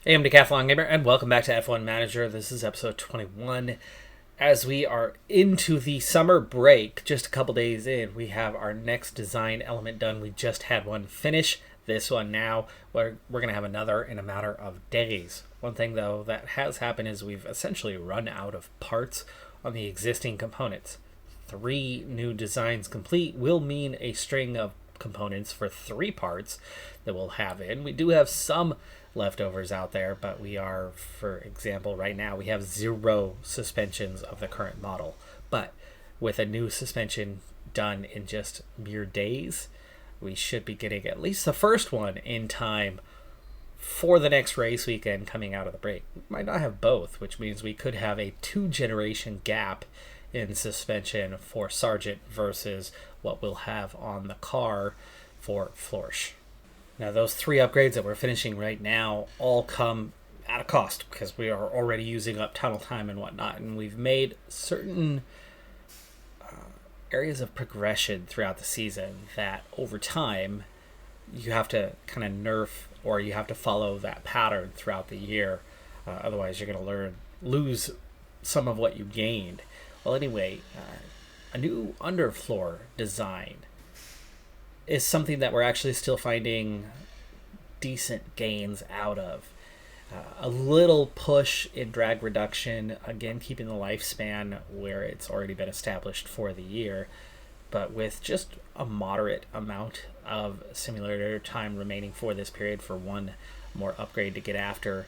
Hey, I'm Decathlon Gamer, and welcome back to F1 Manager. This is episode 21. As we are into the summer break, just a couple days in, we have our next design element done. We just had one finish. This one now, we're going to have another in a matter of days. One thing, though, that has happened is we've essentially run out of parts on the existing components. 3 new designs complete will mean a string of components for 3 parts that we'll have in. We do have some leftovers out there, but we are, for example, right now we have 0 suspensions of the current model. But with a new suspension done in just mere days, we should be getting at least the first one in time for the next race weekend coming out of the break. We might not have both, which means we could have a 2-generation gap in suspension for Sargent versus what we'll have on the car for Florsch. Now, those 3 upgrades that we're finishing right now all come at a cost because we are already using up tunnel time and whatnot, and we've made certain areas of progression throughout the season that over time you have to kind of nerf, or you have to follow that pattern throughout the year. Otherwise, you're going to lose some of what you gained. Well, anyway, a new underfloor design is something that we're actually still finding decent gains out of. A little push in drag reduction, again keeping the lifespan where it's already been established for the year, but with just a moderate amount of simulator time remaining for this period for one more upgrade to get after.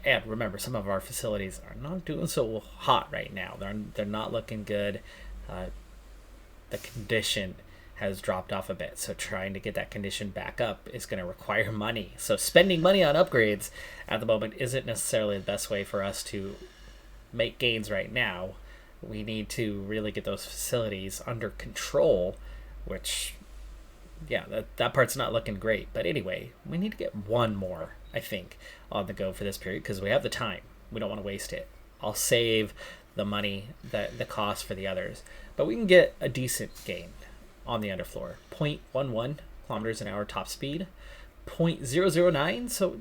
And remember, some of our facilities are not doing so hot right now. They're not looking good. The condition has dropped off a bit, so trying to get that condition back up is going to require money. So spending money on upgrades at the moment isn't necessarily the best way for us to make gains right now. We need to really get those facilities under control, which, yeah, that part's not looking great. But anyway, we need to get one more, I think, on the go for this period because we have the time. We don't want to waste it. I'll save the money, the cost for the others, but we can get a decent gain on the underfloor. 0.11 kilometers an hour top speed, 0.009, so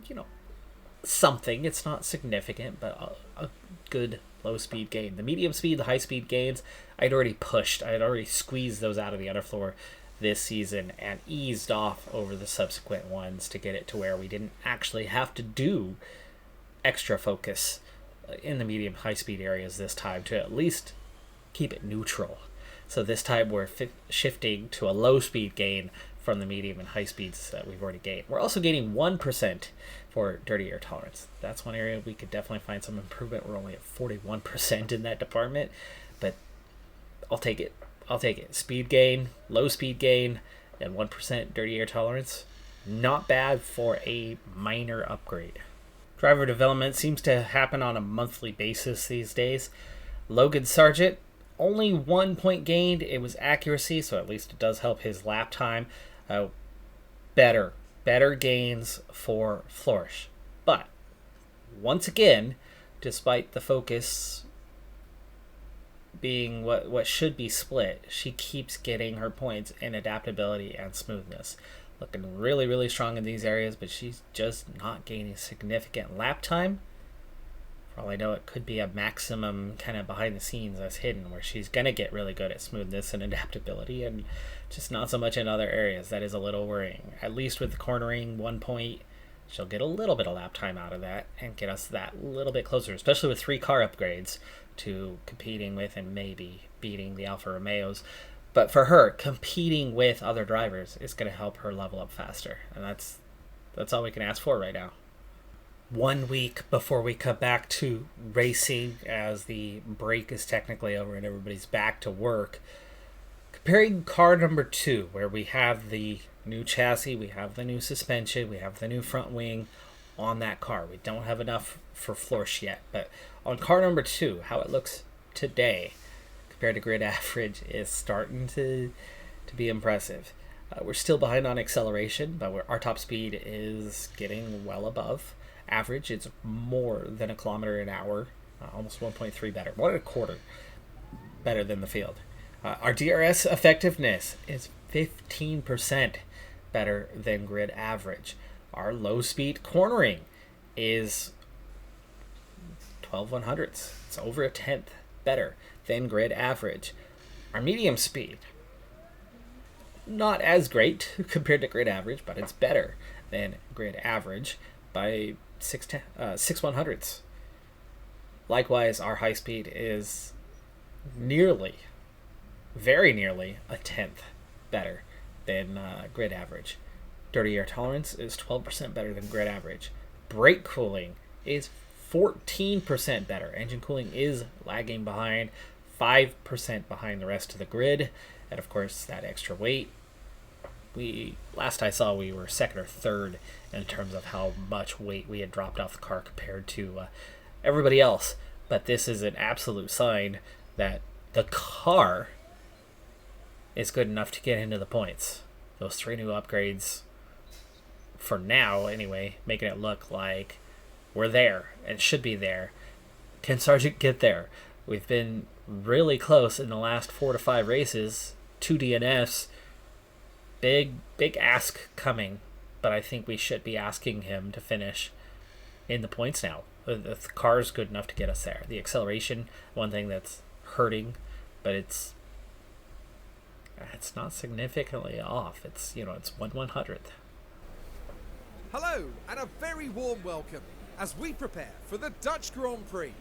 something. It's not significant, but a good low speed gain. The medium speed, the high speed gains, I'd already squeezed those out of the underfloor this season and eased off over the subsequent ones to get it to where we didn't actually have to do extra focus in the medium high speed areas this time to at least keep it neutral. So this time we're shifting to a low speed gain from the medium and high speeds that we've already gained. We're also gaining 1% for dirty air tolerance. That's one area we could definitely find some improvement. We're only at 41% in that department, but I'll take it. Speed gain, low speed gain, and 1% dirty air tolerance. Not bad for a minor upgrade. Driver development seems to happen on a monthly basis these days. Logan Sargent, only 1 point gained. It was accuracy, so at least it does help his lap time. Better gains for Florsch. But once again, despite the focus being what should be split, she keeps getting her points in adaptability and smoothness. Looking really, really strong in these areas, but she's just not gaining significant lap time. For all I know, it could be a maximum kind of behind the scenes that's hidden, where she's going to get really good at smoothness and adaptability, and just not so much in other areas. That is a little worrying. At least with the cornering, 1 point, she'll get a little bit of lap time out of that and get us that little bit closer, especially with 3 car upgrades, to competing with and maybe beating the Alfa Romeos. But for her, competing with other drivers is going to help her level up faster, and that's all we can ask for right now. 1 week before we come back to racing, as the break is technically over and everybody's back to work, comparing car number 2, where we have the new chassis, we have the new suspension, we have the new front wing on that car. We don't have enough for Florsch yet, but on car number 2, how it looks today compared to grid average is starting to be impressive. We're still behind on acceleration, but our top speed is getting well above average. It's more than a kilometer an hour, almost 1.3 better, 1.25 better than the field. Our DRS effectiveness is 15% better than grid average. Our low speed cornering is 12/100ths. It's over a tenth better than grid average. Our medium speed, not as great compared to grid average, but it's better than grid average by 6/100ths. Likewise, our high speed is very nearly a tenth better than grid average. Dirty air tolerance is 12% better than grid average. Brake cooling is 14% better. Engine cooling is lagging behind, 5% behind the rest of the grid. And of course, that extra weight. Last I saw, we were second or third in terms of how much weight we had dropped off the car compared to everybody else. But this is an absolute sign that the car is good enough to get into the points. Those 3 new upgrades, for now anyway, making it look like we're there and should be there. Can Sargent get there? We've been really close in the last 4 to 5 races. 2 DNFs. Big ask coming, but I think we should be asking him to finish in the points now. The car's good enough to get us there. The acceleration, one thing that's hurting, but it's not significantly off. It's 1/100th. Hello, and a very warm welcome as we prepare for the Dutch Grand Prix.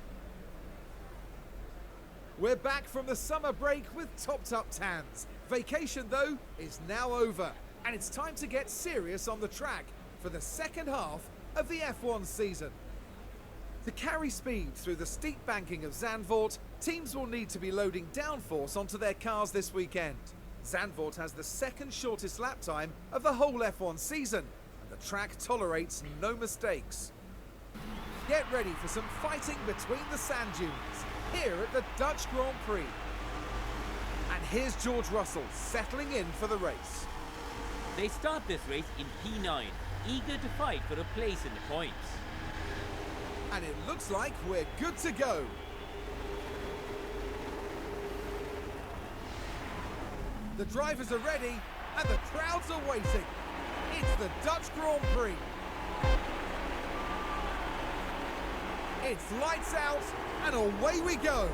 We're back from the summer break with topped up tans. Vacation, though, is now over, and it's time to get serious on the track for the second half of the F1 season. To carry speed through the steep banking of Zandvoort, teams will need to be loading downforce onto their cars this weekend. Zandvoort has the second shortest lap time of the whole F1 season, and the track tolerates no mistakes. Get ready for some fighting between the sand dunes here at the Dutch Grand Prix. And here's George Russell settling in for the race. They start this race in P9, eager to fight for a place in the points. And it looks like we're good to go. The drivers are ready and the crowds are waiting. It's the Dutch Grand Prix. It's lights out and away we go.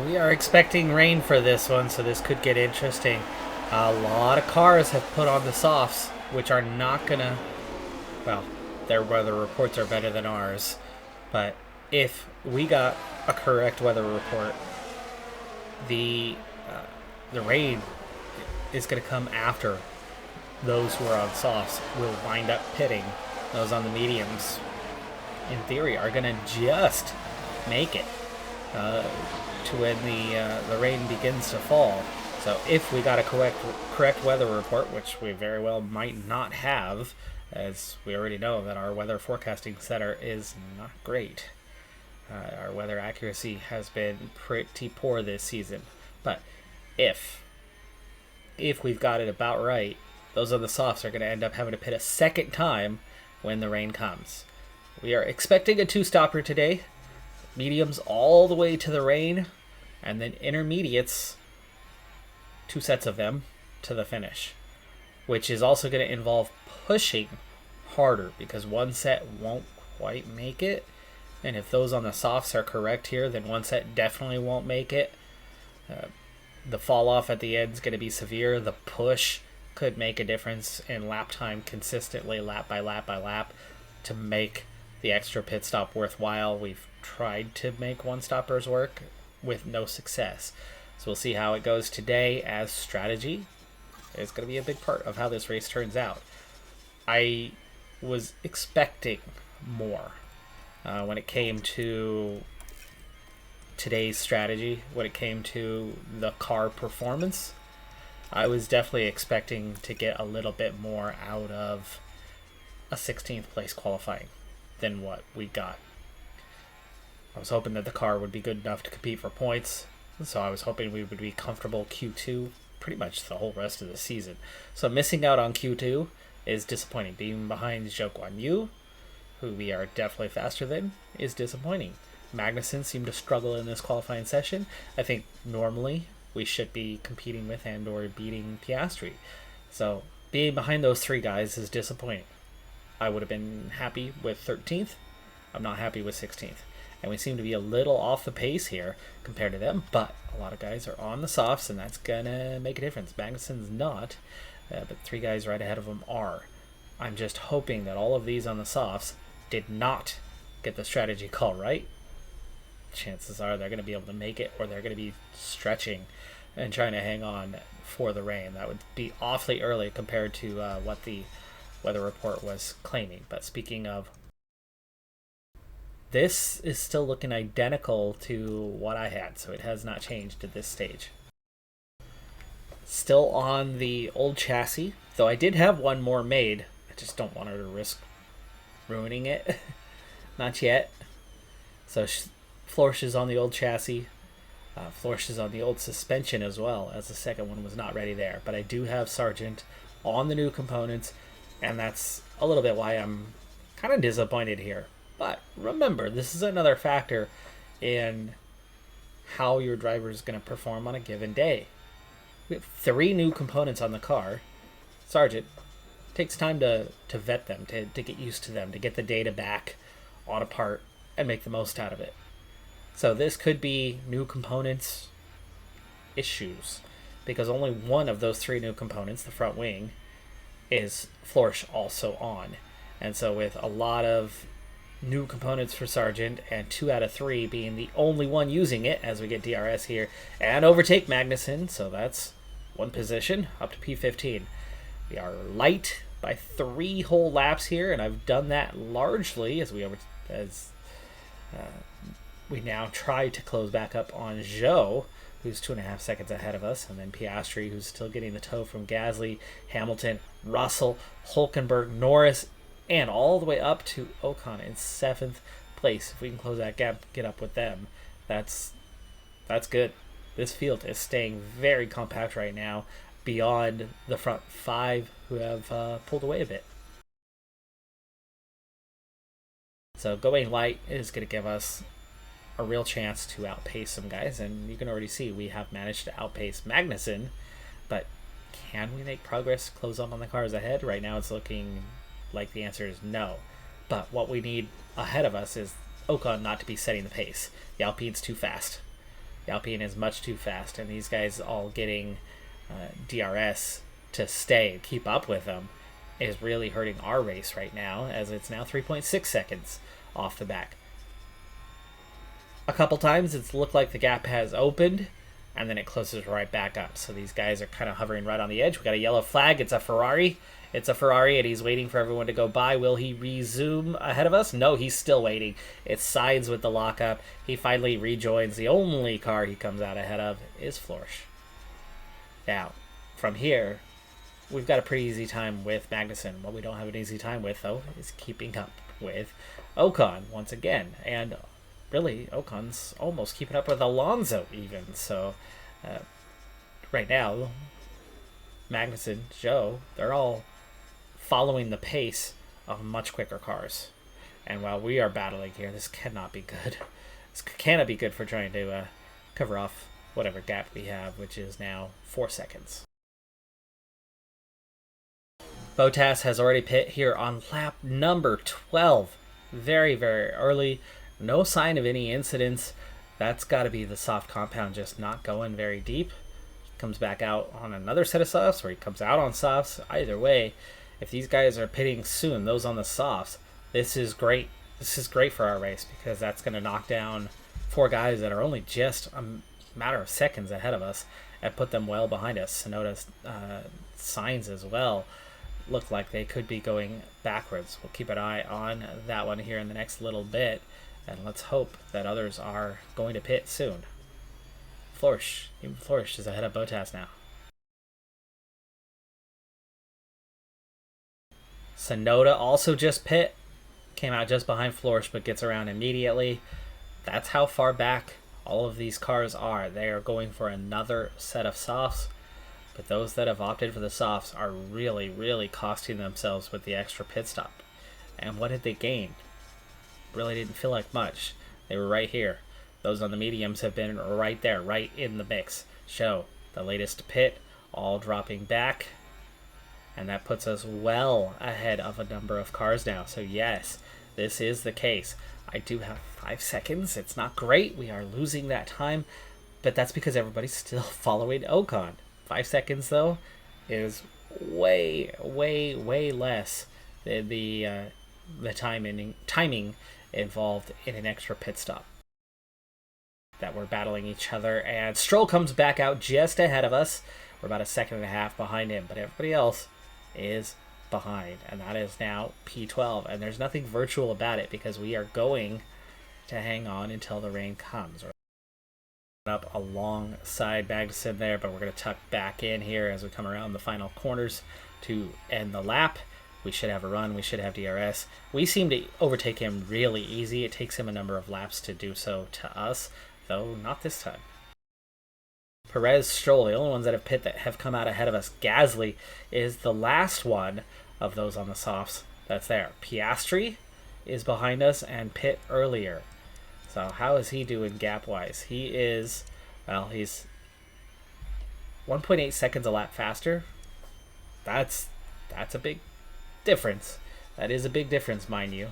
We are expecting rain for this one, so this could get interesting. A lot of cars have put on the softs, which are not gonna, well, their weather reports are better than ours. But if we got a correct weather report, the rain is going to come after those who are on softs will wind up pitting. Those on the mediums, in theory, are going to just make it to when the rain begins to fall. So if we got a correct weather report, which we very well might not have, as we already know that our weather forecasting center is not great. Our weather accuracy has been pretty poor this season. But if we've got it about right, those on the softs are going to end up having to pit a second time when the rain comes. We are expecting a 2-stopper today. Mediums all the way to the rain, and then intermediates, 2 sets of them, to the finish, which is also going to involve pushing harder because one set won't quite make it. And if those on the softs are correct here, then one set definitely won't make it. The fall off at the end is going to be severe. The push could make a difference in lap time consistently, lap by lap by lap, to make the extra pit stop worthwhile. We've tried to make one-stoppers work with no success. So we'll see how it goes today, as strategy is going to be a big part of how this race turns out. I was expecting more when it came to today's strategy, when it came to the car performance. I was definitely expecting to get a little bit more out of a 16th place qualifying than what we got. I was hoping that the car would be good enough to compete for points, so I was hoping we would be comfortable Q2 pretty much the whole rest of the season. So missing out on Q2 is disappointing. Being behind Zhou Guan Yu, who we are definitely faster than, is disappointing. Magnussen seemed to struggle in this qualifying session. I think normally we should be competing with and or beating Piastri. So being behind those 3 guys is disappointing. I would have been happy with 13th, I'm not happy with 16th. And we seem to be a little off the pace here compared to them, but a lot of guys are on the softs, and that's going to make a difference. Magnussen's not, but 3 guys right ahead of him are. I'm just hoping that all of these on the softs did not get the strategy call right. Chances are they're going to be able to make it, or they're going to be stretching and trying to hang on for the rain. That would be awfully early compared to what the weather report was claiming. But speaking of, this is still looking identical to what I had, so it has not changed at this stage. Still on the old chassis, though I did have one more made. I just don't want her to risk ruining it. Not yet. So Florsch is on the old chassis. Florsch is on the old suspension as well, as the second one was not ready there. But I do have Sargent on the new components, and that's a little bit why I'm kind of disappointed here. But remember, this is another factor in how your driver is going to perform on a given day. We have 3 new components on the car. Sargent takes time to vet them, to get used to them, to get the data back on a part and make the most out of it. So this could be new components issues, because only one of those 3 new components, the front wing, is Florsch also on. And so with a lot of new components for Sargent, and 2 out of 3 being the only one using it, as we get DRS here and overtake Magnussen, so that's 1 position up to P15. We are light by 3 whole laps here, and I've done that largely as we now try to close back up on Zhou, who's 2.5 seconds ahead of us, and then Piastri, who's still getting the tow from Gasly, Hamilton, Russell, Hulkenberg, Norris, and all the way up to Ocon in 7th place. If we can close that gap, get up with them, that's good. This field is staying very compact right now, beyond the front 5 who have pulled away a bit. So going light is going to give us a real chance to outpace some guys, and you can already see we have managed to outpace Magnussen, but can we make progress, close up on the cars ahead? Right now it's looking like the answer is no, but what we need ahead of us is Ocon not to be setting the pace. The Alpine's too fast. The Alpine is much too fast, and these guys all getting DRS to stay and keep up with them is really hurting our race right now, as it's now 3.6 seconds off the back. A couple times it's looked like the gap has opened, and then it closes right back up. So these guys are kind of hovering right on the edge. We got a yellow flag. It's a Ferrari. It's a Ferrari, and he's waiting for everyone to go by. Will he resume ahead of us? No, he's still waiting. It sides with the lockup. He finally rejoins. The only car he comes out ahead of is Florsch. Now, from here, we've got a pretty easy time with Magnussen. What we don't have an easy time with, though, is keeping up with Ocon once again. And really, Ocon's almost keeping up with Alonso even. So, right now, Magnussen, Zhou, they're all following the pace of much quicker cars. And while we are battling here, this cannot be good. This cannot be good for trying to cover off whatever gap we have, which is now 4 seconds. Bottas has already pit here on lap number 12. Very, very early. No sign of any incidents. That's got to be the soft compound just not going very deep. Comes back out on another set of softs, or he comes out on softs. Either way, if these guys are pitting soon, those on the softs, this is great. This is great for our race, because that's going to knock down 4 guys that are only just a matter of seconds ahead of us and put them well behind us. Sonoda's signs as well look like they could be going backwards. We'll keep an eye on that one here in the next little bit, and let's hope that others are going to pit soon. Florsch, even Florsch is ahead of Bottas now. Sonoda also just pit, came out just behind Florsch, but gets around immediately. That's how far back all of these cars are. They are going for another set of softs, but those that have opted for the softs are really, really costing themselves with the extra pit stop. And what did they gain? Really didn't feel like much. They were right here. Those on the mediums have been right there, right in the mix. Show the latest pit, all dropping back. And that puts us well ahead of a number of cars now. So yes, this is the case. I do have 5 seconds. It's not great. We are losing that time, but that's because everybody's still following Ocon. 5 seconds, though, is way, way, way less than the timing involved in an extra pit stop. That we're battling each other, and Stroll comes back out just ahead of us. We're about a second and a half behind him, but everybody else is behind, and that is now P12, and there's nothing virtual about it because we are going to hang on until the rain comes. We're up alongside Magnussen there, but we're going to tuck back in here as we come around the final corners to end the lap. We should have a run. We should have DRS. We seem to overtake him really easy. It takes him a number of laps to do so to us, though not this time. Perez, Stroll, the only ones that have pit that have come out ahead of us. Gasly is the last one of those on the softs that's there. Piastri is behind us and pit earlier. So how is he doing gap-wise? He is, well, he's 1.8 seconds a lap faster. That's a big difference. That is a big difference, mind you.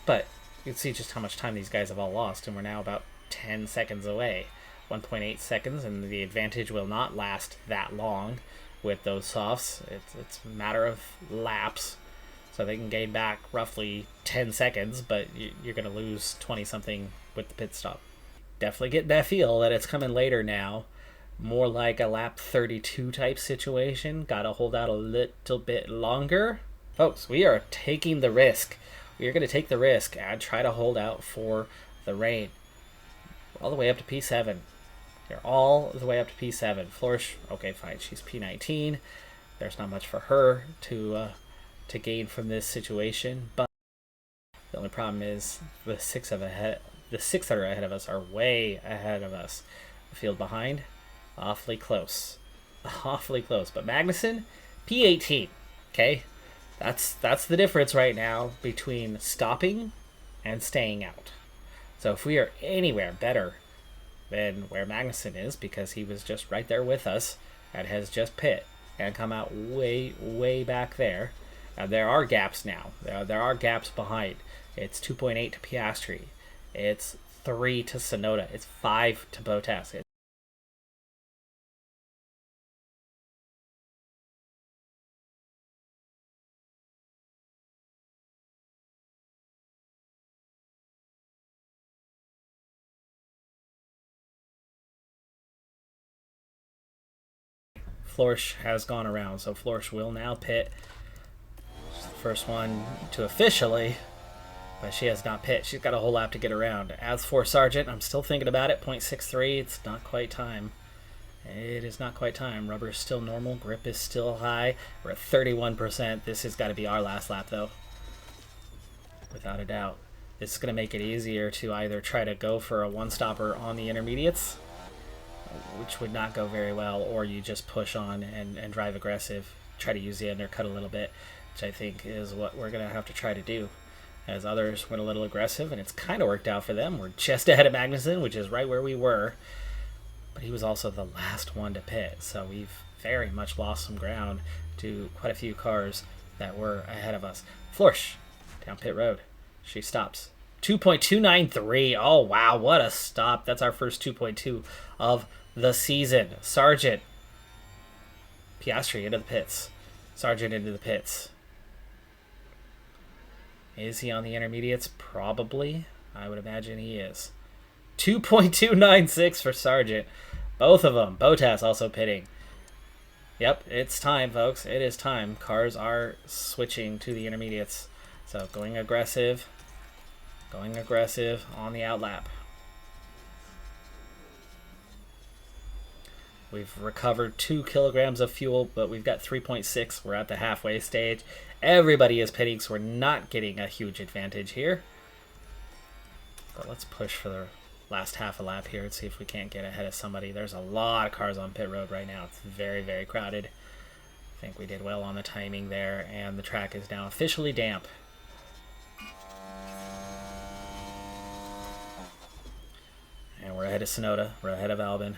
But you can see just how much time these guys have all lost, and we're now about 10 seconds away. 1.8 seconds, and the advantage will not last that long with those softs. It's a matter of laps, so they can gain back roughly 10 seconds, but you're going to lose 20-something with the pit stop. Definitely getting that feel that it's coming later now. More like a lap 32 type situation. Got to hold out a little bit longer. Folks, we are taking the risk. We are going to take the risk and try to hold out for the rain. All the way up to P7. They're all the way up to P7. Flourish, okay, fine. She's P19. There's not much for her to gain from this situation. But the only problem is the six that are ahead of us are way ahead of us. The field behind, awfully close. Awfully close. But Magnussen, P18. Okay? That's the difference right now between stopping and staying out. So if we are anywhere better than where Magnussen is, because he was just right there with us and has just pit and come out way, way back there, and there are gaps now. There are gaps behind. It's 2.8 to Piastri. It's 3 to Tsunoda. It's 5 to Bottas. Flourish has gone around, so Flourish will now pit. She's the first one to officially, but she has not pit. She's got a whole lap to get around. As for Sargent, I'm still thinking about it. 0.63, it's not quite time. It is not quite time. Rubber is still normal. Grip is still high. We're at 31%. This has got to be our last lap, though. Without a doubt. This is going to make it easier to either try to go for a one-stopper on the intermediates, which would not go very well, or you just push on and drive aggressive, try to use the undercut a little bit, which I think is what we're going to have to try to do, as others went a little aggressive, and it's kind of worked out for them. We're just ahead of Magnussen, which is right where we were, but he was also the last one to pit, so we've very much lost some ground to quite a few cars that were ahead of us. Flourish, down pit road. She stops. 2.293. Oh, wow, what a stop. That's our first 2.2 of the season. Sargent. Piastri into the pits. Sargent into the pits. Is he on the intermediates? Probably. I would imagine he is. 2.296 for Sargent. Both of them. Bottas also pitting. Yep, it's time, folks. It is time. Cars are switching to the intermediates. So going aggressive. Going aggressive on the outlap. We've recovered 2 kilograms of fuel, but we've got 3.6. We're at the halfway stage. Everybody is pitting, so we're not getting a huge advantage here. But let's push for the last half a lap here and see if we can't get ahead of somebody. There's a lot of cars on pit road right now. It's very, very crowded. I think we did well on the timing there, and the track is now officially damp. And we're ahead of Tsunoda. We're ahead of Albon.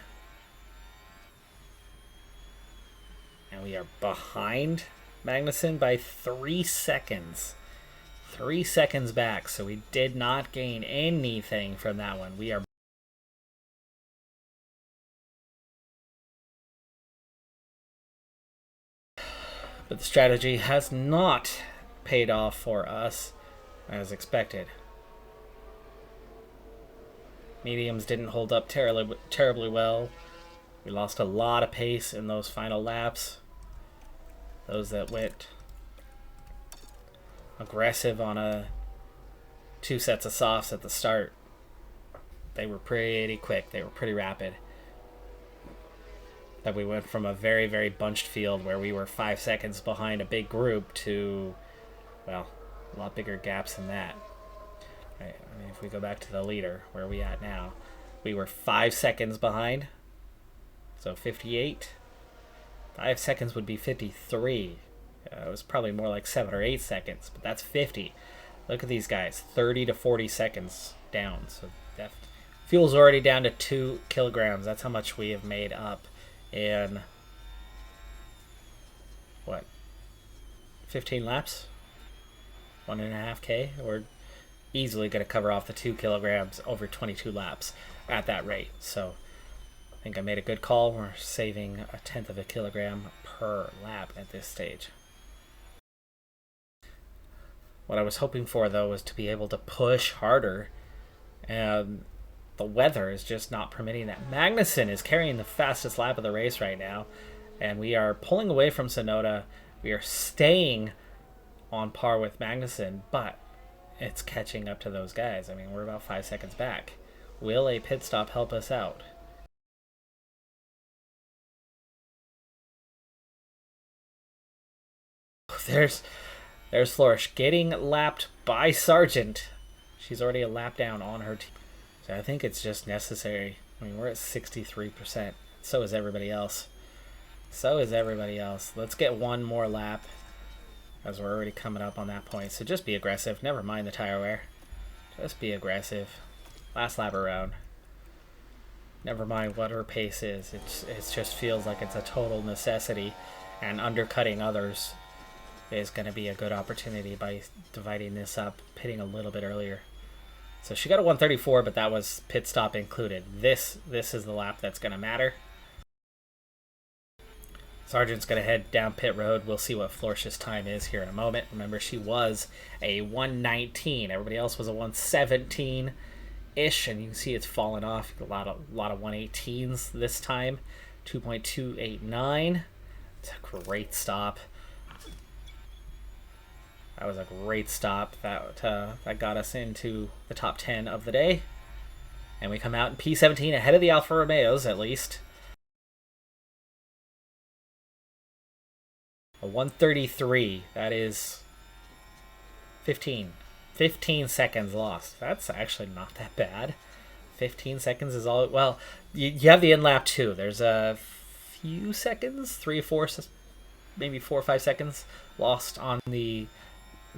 And we are behind Magnussen by 3 seconds. 3 seconds back, so we did not gain anything from that one. We are but the strategy has not paid off for us as expected. Mediums didn't hold up terribly well. We lost a lot of pace in those final laps. Those that went aggressive on 2 sets of softs at the start, they were pretty quick. They were pretty rapid. That we went from a very, very bunched field where we were 5 seconds behind a big group to, well, a lot bigger gaps than that. Right. I mean, if we go back to the leader, where are we at now? We were 5 seconds behind. So 58. 5 seconds would be 53. It was probably more like 7 or 8 seconds, but that's 50. Look at these guys, 30 to 40 seconds down. So that fuel's already down to 2 kilograms. That's how much we have made up in, what, 15 laps? 1.5K? We're easily going to cover off the 2 kilograms over 22 laps at that rate. So I think I made a good call. We're saving 1/10 of a kilogram per lap at this stage. What I was hoping for, though, was to be able to push harder, and the weather is just not permitting that. Magnussen is carrying the fastest lap of the race right now, and we are pulling away from Sonoda. We are staying on par with Magnussen, but it's catching up to those guys. I mean, we're about 5 seconds back. Will a pit stop help us out? There's Flourish getting lapped by Sargent. She's already a lap down on her team. So I think it's just necessary. I mean, we're at 63%. So is everybody else. Let's get one more lap, as we're already coming up on that point. So just be aggressive. Never mind the tire wear. Just be aggressive. Last lap around. Never mind what her pace is. It just feels like it's a total necessity, and undercutting others is going to be a good opportunity by dividing this up, pitting a little bit earlier. So she got a 134, but that was pit stop included. This is the lap that's going to matter. Sargent's going to head down pit road. We'll see what Flourish's time is here in a moment. Remember, she was a 119. Everybody else was a 117-ish, and you can see it's fallen off. A lot of 118s this time. 2.289. It's a great stop. That was a great stop. That got us into the top 10 of the day. And we come out in P17 ahead of the Alfa Romeos, at least. A 133. That is 15 seconds lost. That's actually not that bad. 15 seconds is all... Well, you have the in-lap too. There's a few seconds, 3 or 4, maybe 4 or 5 seconds lost on the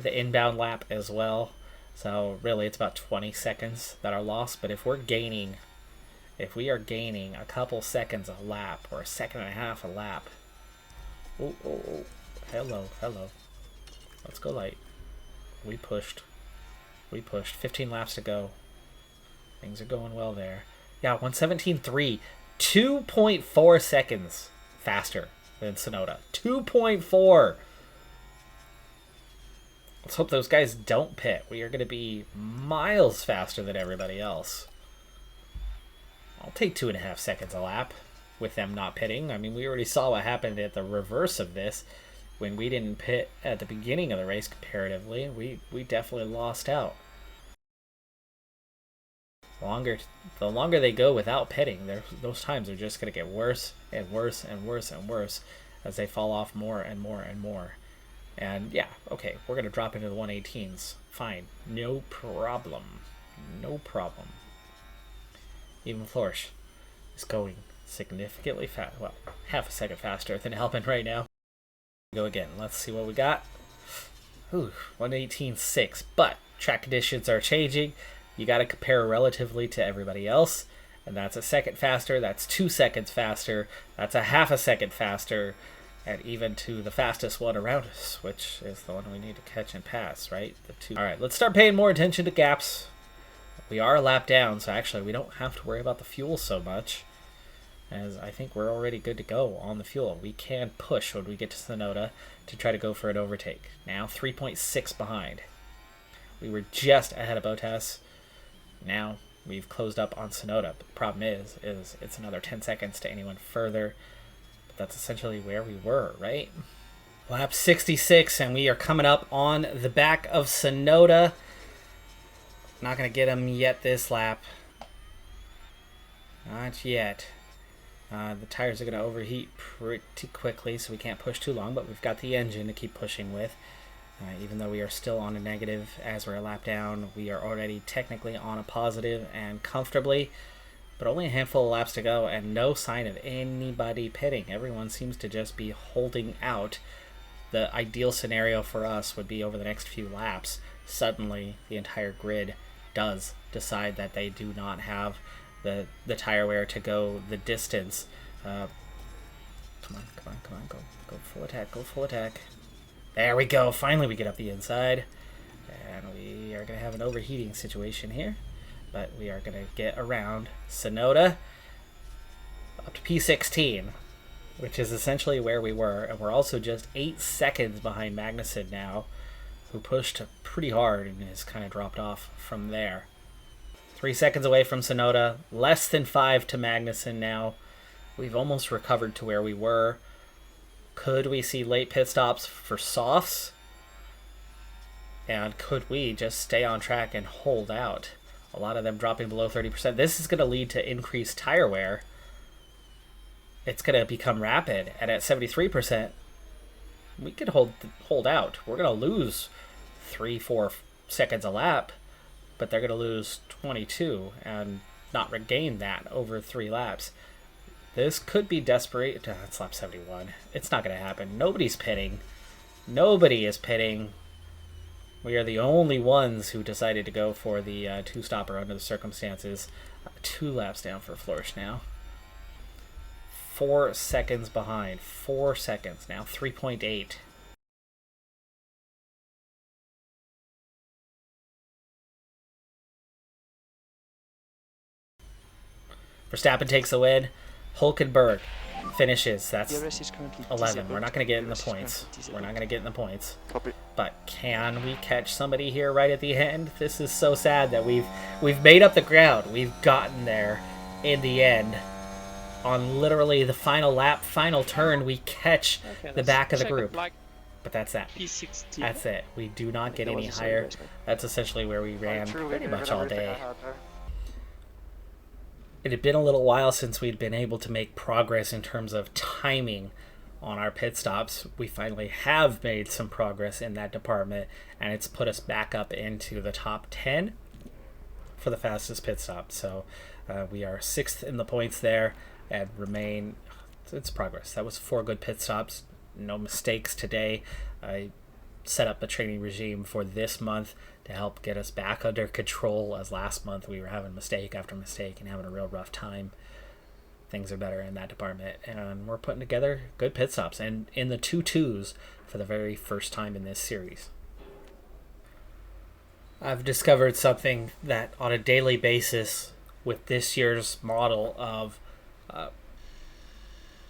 inbound lap as well. So really it's about 20 seconds that are lost. But if we are gaining a couple seconds a lap, or a second and a half a lap. Oh, hello. Let's go light. We pushed 15 laps to go. Things are going well there. Yeah, 117.3, 2.4 seconds faster than Sonoda. 2.4. Let's hope those guys don't pit. We are going to be miles faster than everybody else. I'll take 2.5 seconds a lap with them not pitting. I mean, we already saw what happened at the reverse of this when we didn't pit at the beginning of the race comparatively. We definitely lost out. The longer they go without pitting, those times are just going to get worse and worse and worse and worse as they fall off more and more and more. And yeah, okay, we're going to drop into the 118s. Fine. No problem. Even Flourish is going significantly fast. Well, half a second faster than Albin right now. Go again. Let's see what we got. Ooh, 118.6. But track conditions are changing. You got to compare relatively to everybody else. And that's a second faster. That's 2 seconds faster. That's a half a second faster. and even to the fastest one around us, which is the one we need to catch and pass, right? The two. All right, let's start paying more attention to gaps. We are a lap down, so actually we don't have to worry about the fuel so much, as I think we're already good to go on the fuel. We can push when we get to Sonoda to try to go for an overtake. Now 3.6 behind. We were just ahead of Bottas. Now we've closed up on Sonoda. But the problem is it's another 10 seconds to anyone further. But that's essentially where we were, right? Lap 66, and we are coming up on the back of Sonoda. Not going to get him yet this lap. Not yet. The tires are going to overheat pretty quickly, so we can't push too long, but we've got the engine to keep pushing with. Even though we are still on a negative as we're a lap down, we are already technically on a positive and comfortably, but only a handful of laps to go and no sign of anybody pitting. Everyone seems to just be holding out. The ideal scenario for us would be over the next few laps, suddenly the entire grid does decide that they do not have the tire wear to go the distance. Come on, go full attack. There we go, finally we get up the inside. And we are going to have an overheating situation here. But we are going to get around Sonoda up to P16, which is essentially where we were. And we're also just 8 seconds behind Magnussen now, who pushed pretty hard and has kind of dropped off from there. 3 seconds away from Sonoda, less than 5 to Magnussen now. We've almost recovered to where we were. Could we see late pit stops for softs? And could we just stay on track and hold out? A lot of them dropping below 30%. This is going to lead to increased tire wear. It's going to become rapid. And at 73%, we could hold out. We're going to lose 3-4 seconds a lap, but they're going to lose 22 and not regain that over 3 laps. This could be desperate. That's lap 71. It's not going to happen. Nobody's pitting. Nobody is pitting. We are the only ones who decided to go for the two-stopper under the circumstances. 2 laps down for Flourish now. 4 seconds behind. 4 seconds now. 3.8. Verstappen takes the win. Hulkenberg finishes. That's 11. We're not going to get in the points. We're not going to get in the points. But can we catch somebody here right at the end? This is so sad that we've made up the ground. We've gotten there in the end. On literally the final lap, final turn, we catch the back of the group. But that's that. That's it. We do not get any higher. That's essentially where we ran pretty much all day. It had been a little while since we'd been able to make progress in terms of timing on our pit stops. We finally have made some progress in that department, and it's put us back up into the top 10 for the fastest pit stop. So we are 6th in the points there and remain. It's progress. That was 4 good pit stops. No mistakes today. I set up a training regime for this month to help get us back under control, as last month we were having mistake after mistake and having a real rough time. Things are better in that department, and we're putting together good pit stops and in the 2-2s for the very first time in this series. I've discovered something that on a daily basis with this year's model of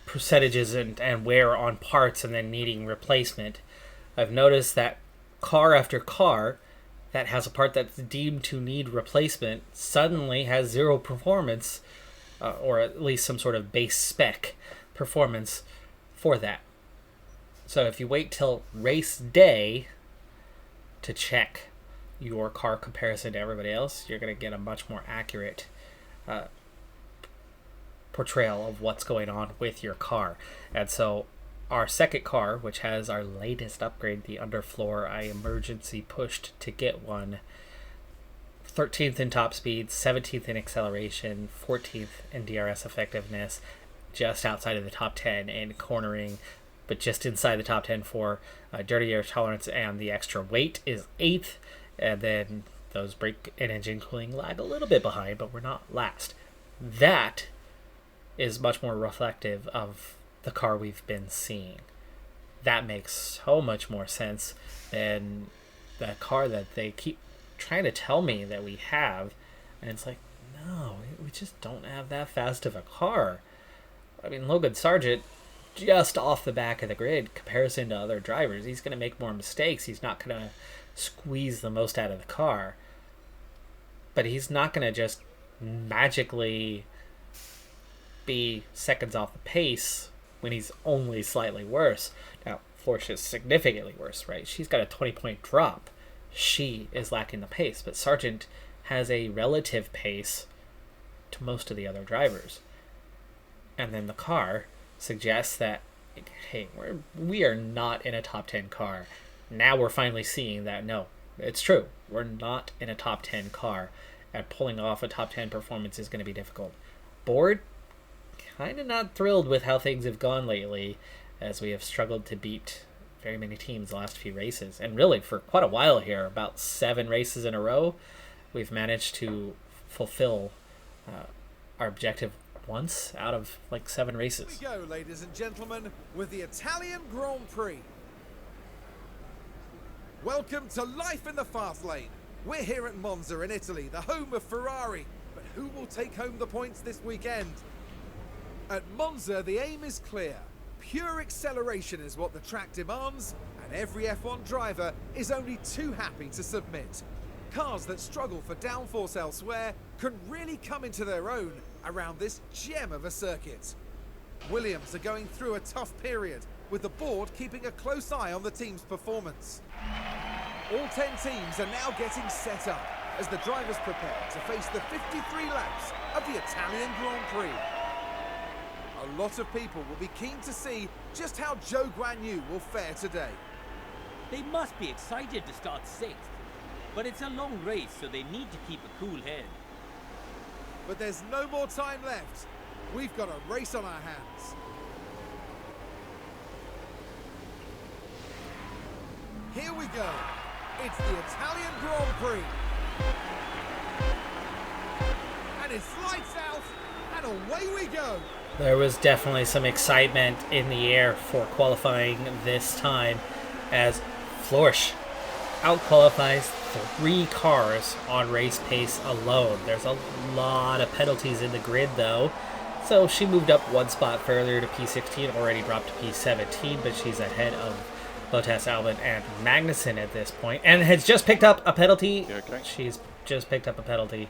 percentages and wear on parts and then needing replacement. I've noticed that car after car that has a part that's deemed to need replacement suddenly has 0 performance, or at least some sort of base spec performance for that. So if you wait till race day to check your car comparison to everybody else, you're going to get a much more accurate portrayal of what's going on with your car. And so our second car, which has our latest upgrade, the underfloor, I emergency pushed to get one. 13th in top speed, 17th in acceleration, 14th in DRS effectiveness, just outside of the top 10 in cornering, but just inside the top 10 for dirty air tolerance, and the extra weight is 8th, and then those brake and engine cooling lag a little bit behind, but we're not last. That is much more reflective of the car we've been seeing. that makes so much more sense than the car that they keep trying to tell me that we have. And it's like, no, we just don't have that fast of a car. I mean, Logan Sargent, just off the back of the grid, comparison to other drivers, he's going to make more mistakes. He's not going to squeeze the most out of the car. But he's not going to just magically be seconds off the pace when he's only slightly worse. Now, Florcia's significantly worse, right? She's got a 20-point drop. She is lacking the pace, but Sargent has a relative pace to most of the other drivers. And then the car suggests that, hey, we are not in a top 10 car. Now we're finally seeing that, no, it's true. We're not in a top 10 car, and pulling off a top 10 performance is going to be difficult. Board, kind of not thrilled with how things have gone lately, as we have struggled to beat very many teams the last few races. And really, for quite a while here, about 7 races in a row, we've managed to fulfill our objective once out of like 7 races. Here we go, ladies and gentlemen, with the Italian Grand Prix. Welcome to life in the fast lane. We're here at Monza in Italy, the home of Ferrari. But who will take home the points this weekend? At Monza, the aim is clear. Pure acceleration is what the track demands, and every F1 driver is only too happy to submit. Cars that struggle for downforce elsewhere can really come into their own around this gem of a circuit. Williams are going through a tough period, with the board keeping a close eye on the team's performance. All 10 teams are now getting set up as the drivers prepare to face the 53 laps of the Italian Grand Prix. A lot of people will be keen to see just how Zhou Guanyu will fare today. They must be excited to start 6th, but it's a long race, so they need to keep a cool head. But there's no more time left. We've got a race on our hands. Here we go. It's the Italian Grand Prix. And it's lights out, and away we go. There was definitely some excitement in the air for qualifying this time, as Florsch out-qualifies 3 cars on race pace alone. There's a lot of penalties in the grid, though. So she moved up 1 spot further to P16, already dropped to P17, but she's ahead of Bottas, Albon, and Magnussen at this point, and has just picked up a penalty. Okay. She's just picked up a penalty.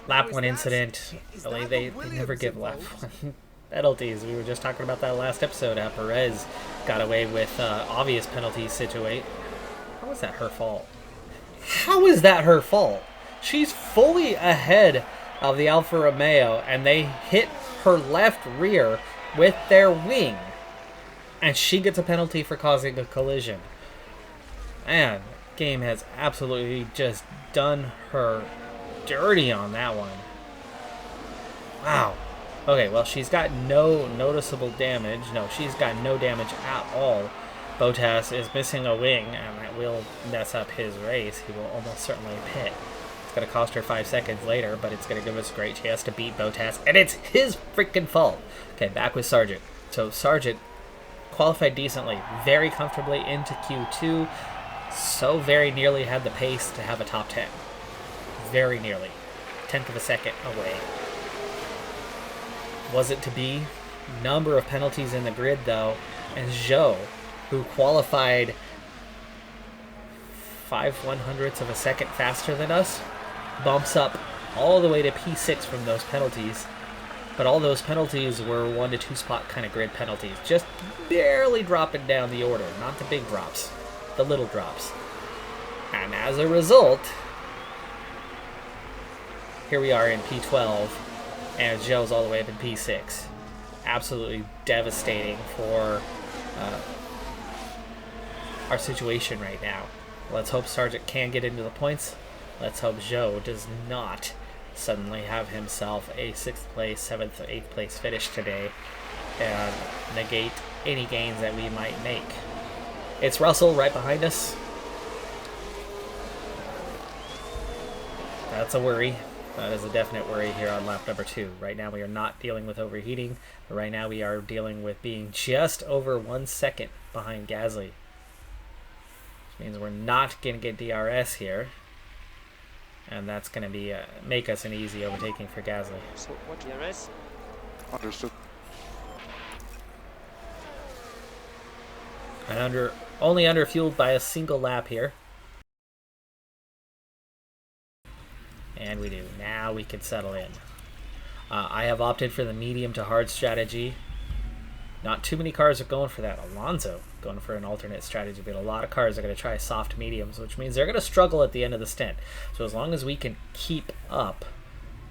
Lap 1 incident. Really, they never give lap 1 penalties. We were just talking about that last episode. How Perez got away with obvious penalty situation. How is that her fault? How is that her fault? She's fully ahead of the Alfa Romeo, and they hit her left rear with their wing. And she gets a penalty for causing a collision. Man, game has absolutely just done her dirty on that one. Wow. Okay, well, she's got no noticeable damage. No, she's got no damage at all. Bottas is missing a wing, and that will mess up his race. He will almost certainly pit. It's going to cost her 5 seconds later, but it's going to give us a great chance to beat Bottas, and it's his freaking fault. Okay, back with Sargent. So Sargent qualified decently, very comfortably into Q2, so very nearly had the pace to have a top 10. Very nearly. 1/10 of a second away. Was it to be? Number of penalties in the grid, though, and Zhou, who qualified 5/100ths of a second faster than us, bumps up all the way to P6 from those penalties. But all those penalties were 1 to 2 spot kind of grid penalties, just barely dropping down the order, not the big drops, the little drops. And as a result, here we are in P12, and Zhou's all the way up in P6. Absolutely devastating for our situation right now. Let's hope Sargent can get into the points. Let's hope Zhou does not suddenly have himself a 6th place, 7th, or 8th place finish today and negate any gains that we might make. It's Russell right behind us. That's a worry. That is a definite worry here on lap number 2. Right now we are not dealing with overheating, but right now we are dealing with being just over 1 second behind Gasly. Which means we're not going to get DRS here. And that's going to be make us an easy overtaking for Gasly. So what DRS? Understood. And only underfueled by a single lap here. And we do. Now we can settle in. I have opted for the medium to hard strategy. Not too many cars are going for that. Alonso going for an alternate strategy, but a lot of cars are going to try soft mediums, which means they're going to struggle at the end of the stint. So as long as we can keep up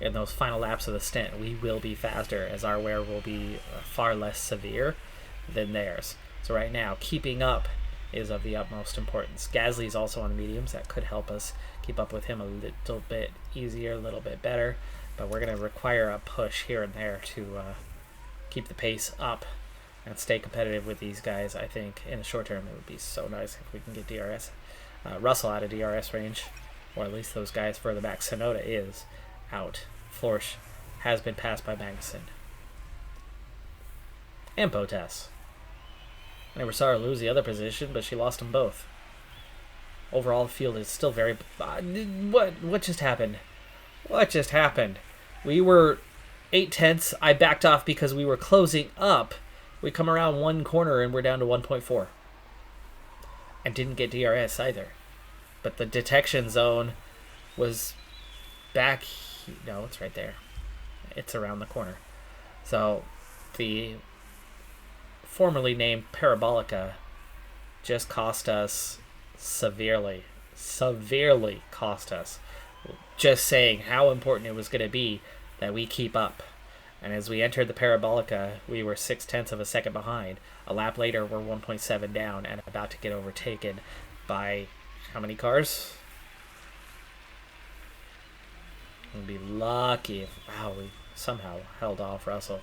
in those final laps of the stint, we will be faster, as our wear will be far less severe than theirs. So right now, keeping up is of the utmost importance. Gasly's also on the mediums. That could help us keep up with him a little bit easier, a little bit better. But we're going to require a push here and there to keep the pace up and stay competitive with these guys. I think in the short term it would be so nice if we can get DRS. Russell out of DRS range, or at least those guys further back. Sonoda is out. Florsch has been passed by Magnussen. And Bottas. I never saw her lose the other position, but she lost them both. Overall, the field is still very... What just happened? What just happened? We were 0.8. I backed off because we were closing up. We come around one corner and we're down to 1.4. And didn't get DRS either. But the detection zone was back... No, it's right there. It's around the corner. So, the formerly named Parabolica just cost us severely cost us. Just saying how important it was going to be that we keep up. And as we entered the Parabolica, we were 0.6 of a second behind. A lap later, we're 1.7 down and about to get overtaken by how many cars? We'd be lucky if we somehow held off Russell.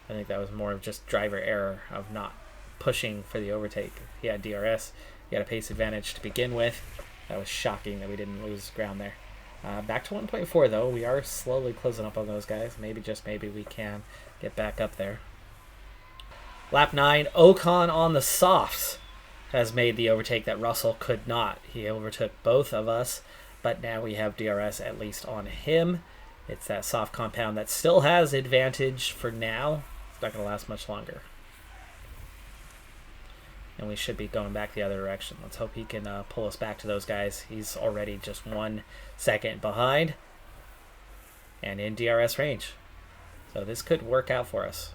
I think that was more of just driver error of not pushing for the overtake. He had DRS. He had a pace advantage to begin with. That was shocking that we didn't lose ground there. Back to 1.4 though. We are slowly closing up on those guys. Maybe, just maybe, we can get back up there. Lap 9, Ocon on the softs has made the overtake that Russell could not. He overtook both of us, but now we have DRS at least on him. It's that soft compound that still has advantage for now. It's not going to last much longer. And we should be going back the other direction. Let's hope he can pull us back to those guys. He's already just 1 second behind and in DRS range. So this could work out for us.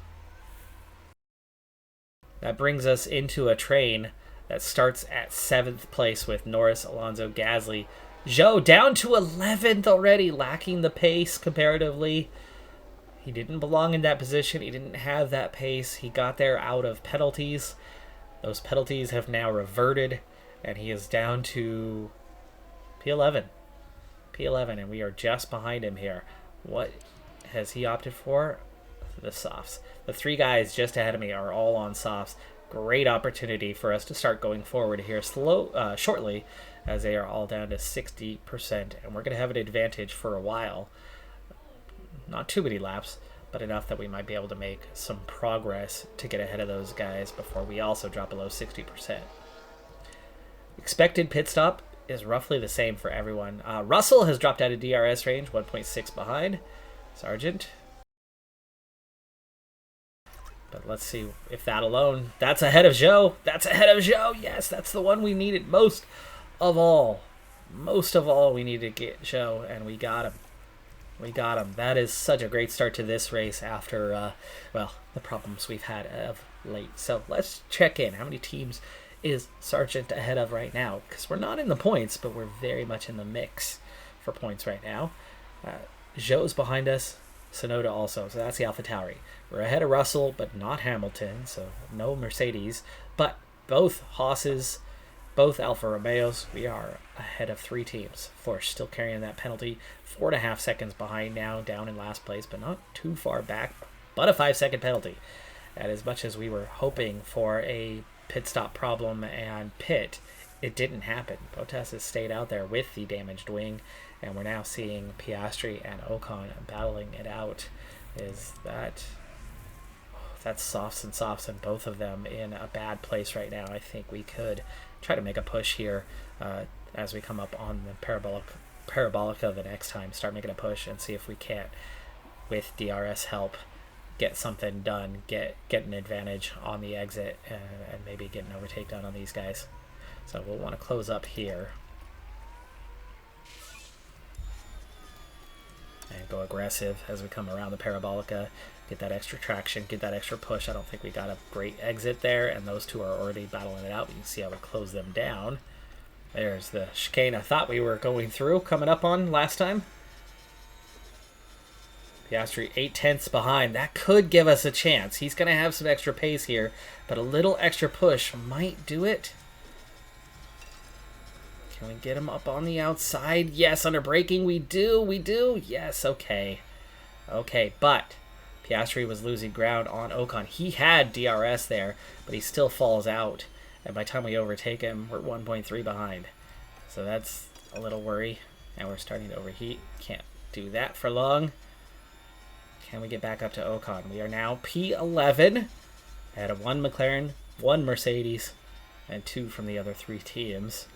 That brings us into a train that starts at 7th place with Norris, Alonso, Gasly. Zhou down to 11th already, lacking the pace comparatively. He didn't belong in that position. He didn't have that pace. He got there out of penalties. Those penalties have now reverted, and he is down to P11. P11, and we are just behind him here. What has he opted for? The softs. The 3 guys just ahead of me are all on softs. Great opportunity for us to start going forward here shortly, as they are all down to 60%, and we're going to have an advantage for a while. Not too many laps, but enough that we might be able to make some progress to get ahead of those guys before we also drop below 60%. Expected pit stop is roughly the same for everyone. Russell has dropped out of DRS range, 1.6 behind. Sargent. But let's see if that alone... That's ahead of Zhou. That's ahead of Zhou. Yes, that's the one we needed most of all. Most of all, we needed to get Zhou, and we got him. We got him. That is such a great start to this race after, the problems we've had of late. So let's check in. How many teams is Sargent ahead of right now? Because we're not in the points, but we're very much in the mix for points right now. Zhou's behind us. Sonoda also. So that's the AlphaTauri. We're ahead of Russell, but not Hamilton. So no Mercedes. But both Haas's, both Alfa Romeos, we are ahead of 3 teams. Florsch still carrying that penalty. 4.5 seconds behind now, down in last place, but not too far back. But a 5-second penalty. And as much as we were hoping for a pit stop problem and pit it didn't happen. Bottas has stayed out there with the damaged wing, and we're now seeing Piastri and Ocon battling it out. Is that... That's softs and both of them in a bad place right now. I think we could try to make a push here as we come up on the parabolica the next time. Start making a push and see if we can't, with DRS help, get something done, get an advantage on the exit, and maybe get an overtake done on these guys. So we'll want to close up here and go aggressive as we come around the parabolica. Get that extra traction, get that extra push. I don't think we got a great exit there, and those two are already battling it out. You can see how we close them down. There's the chicane I thought we were going through, coming up on last time. Piastri 8/10 behind. That could give us a chance. He's going to have some extra pace here, but a little extra push might do it. Can we get him up on the outside? Yes, under braking we do. Yes, okay. Okay, but Piastri was losing ground on Ocon. He had DRS there, but he still falls out. And by the time we overtake him, we're 1.3 behind. So that's a little worry. And we're starting to overheat. Can't do that for long. Can we get back up to Ocon? We are now P11. Ahead of 1 McLaren, 1 Mercedes, and 2 from the other 3 teams.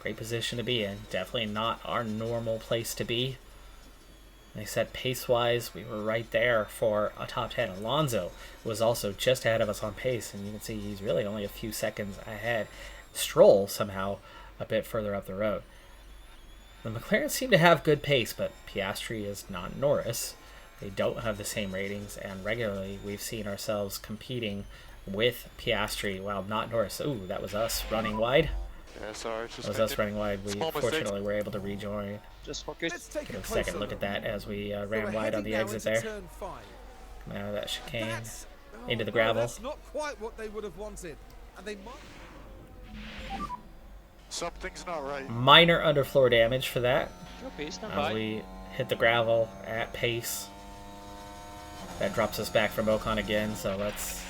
Great position to be in. Definitely not our normal place to be. Like I said, pace-wise, we were right there for a top 10. Alonso was also just ahead of us on pace, and you can see he's really only a few seconds ahead. Stroll, somehow, a bit further up the road. The McLaren seem to have good pace, but Piastri is not Norris. They don't have the same ratings, and regularly we've seen ourselves competing with Piastri while not Norris. Ooh, that was us running wide. Yeah, sorry. That was us running wide. We fortunately were able to rejoin. Just focus. Let's take Get a a second closer look at that as we ran we're wide on heading the now exit into there. turn 5. Coming out of that chicane. That's, Into the no, gravel. That's not quite what they would have wanted, and they might. Something's not right. Minor underfloor damage for that Okay, stand as by. we hit the gravel at pace. That drops us back from Ocon again, so let's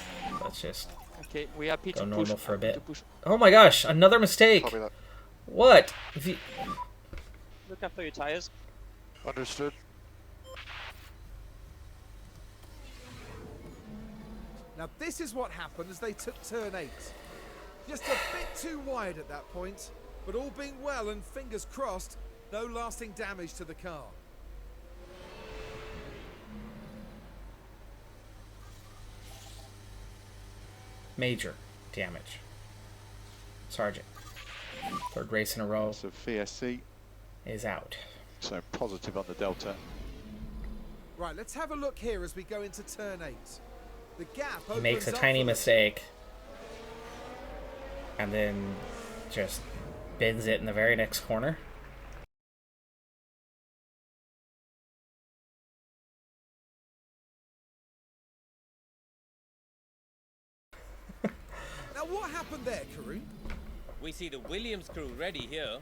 just Okay, we are P go to normal push. for a bit. To push. Oh my gosh, another mistake. Copy that. What? If you... Look after your tires. Understood. Now this is what happened as they took turn 8. Just a bit too wide at that point, but all being well and fingers crossed, no lasting damage to the car. Major damage. Sargent. 3rd race in a row So VSC, is out. so positive on the Delta. Right, let's have a look here as we go into turn 8. The gap He opens makes a up tiny for the- mistake and then just bends it in the very next corner. Now what happened there, Karun? We see the Williams crew ready here.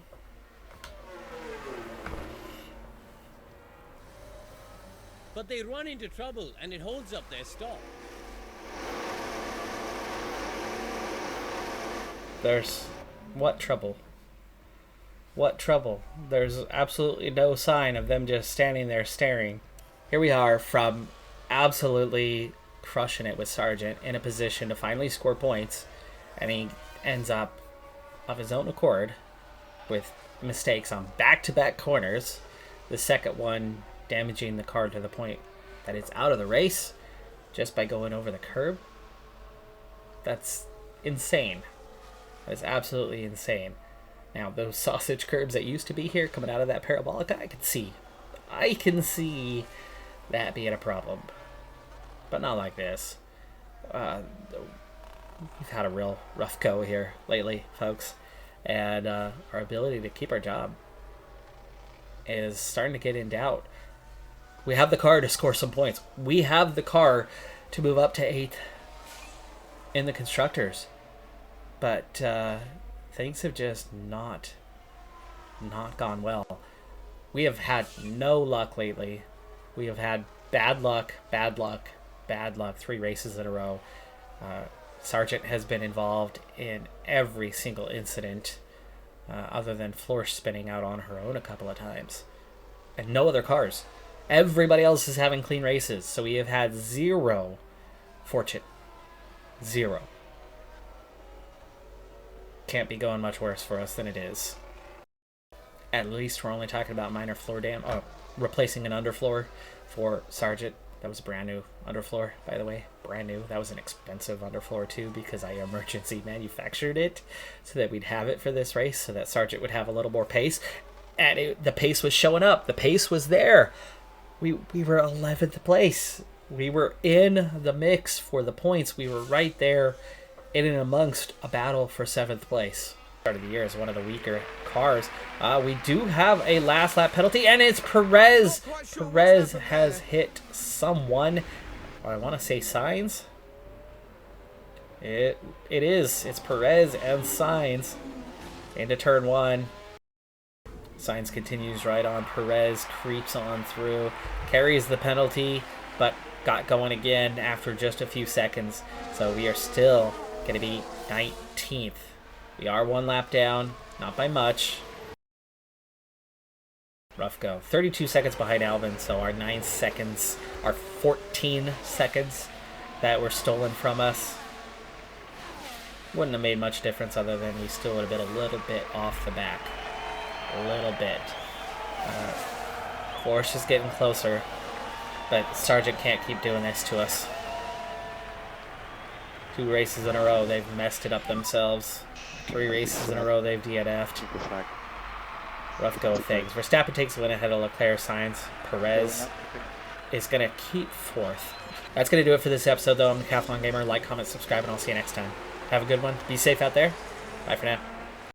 But they run into trouble and it holds up their stop. There's... what trouble? What trouble? There's absolutely no sign of them just standing there staring. Here we are from absolutely crushing it with Sargent in a position to finally score points, and he ends up of his own accord with mistakes on back-to-back corners. The second one damaging the car to the point that it's out of the race just by going over the curb. That's insane. That's absolutely insane. Now, those sausage curbs that used to be here coming out of that parabolica, I can see that being a problem. But not like this. We've had a real rough go here lately, folks. And our ability to keep our job is starting to get in doubt. We have the car to score some points. We have the car to move up to 8th in the Constructors. But things have just not gone well. We have had no luck lately. We have had bad luck, 3 races in a row. Sargent has been involved in every single incident, other than floor spinning out on her own a couple of times. And no other cars. Everybody else is having clean races, so we have had 0 fortune. 0. Can't be going much worse for us than it is. At least we're only talking about minor floor replacing an underfloor for Sargent. That was a brand new underfloor, by the way. Brand new. That was an expensive underfloor too, because I emergency manufactured it so that we'd have it for this race, so that Sargent would have a little more pace. And the pace was showing up. The pace was there. We were 11th place. We were in the mix for the points. We were right there in and amongst a battle for 7th place. Start of the year is one of the weaker cars. We do have a last lap penalty, and it's Perez. Perez has hit someone. I want to say Sainz. It is. It's Perez and Sainz into turn 1. Sainz continues right on. Perez creeps on through, carries the penalty, but got going again after just a few seconds. So we are still going to be 19th. We are 1 lap down, not by much. Rough go. 32 seconds behind Alvin, so our 9 seconds, our 14 seconds that were stolen from us wouldn't have made much difference, other than we still would have been a little bit off the back. A little bit. Course is getting closer, but Sargent can't keep doing this to us. 2 races in a row, they've messed it up themselves. 3 races in a row, they've DNF'd. Rough go of things. Verstappen takes the win ahead of Leclerc. Sainz. Perez is going to keep 4th. That's going to do it for this episode, though. I'm Decathlon Gamer. Like, comment, subscribe, and I'll see you next time. Have a good one. Be safe out there. Bye for now.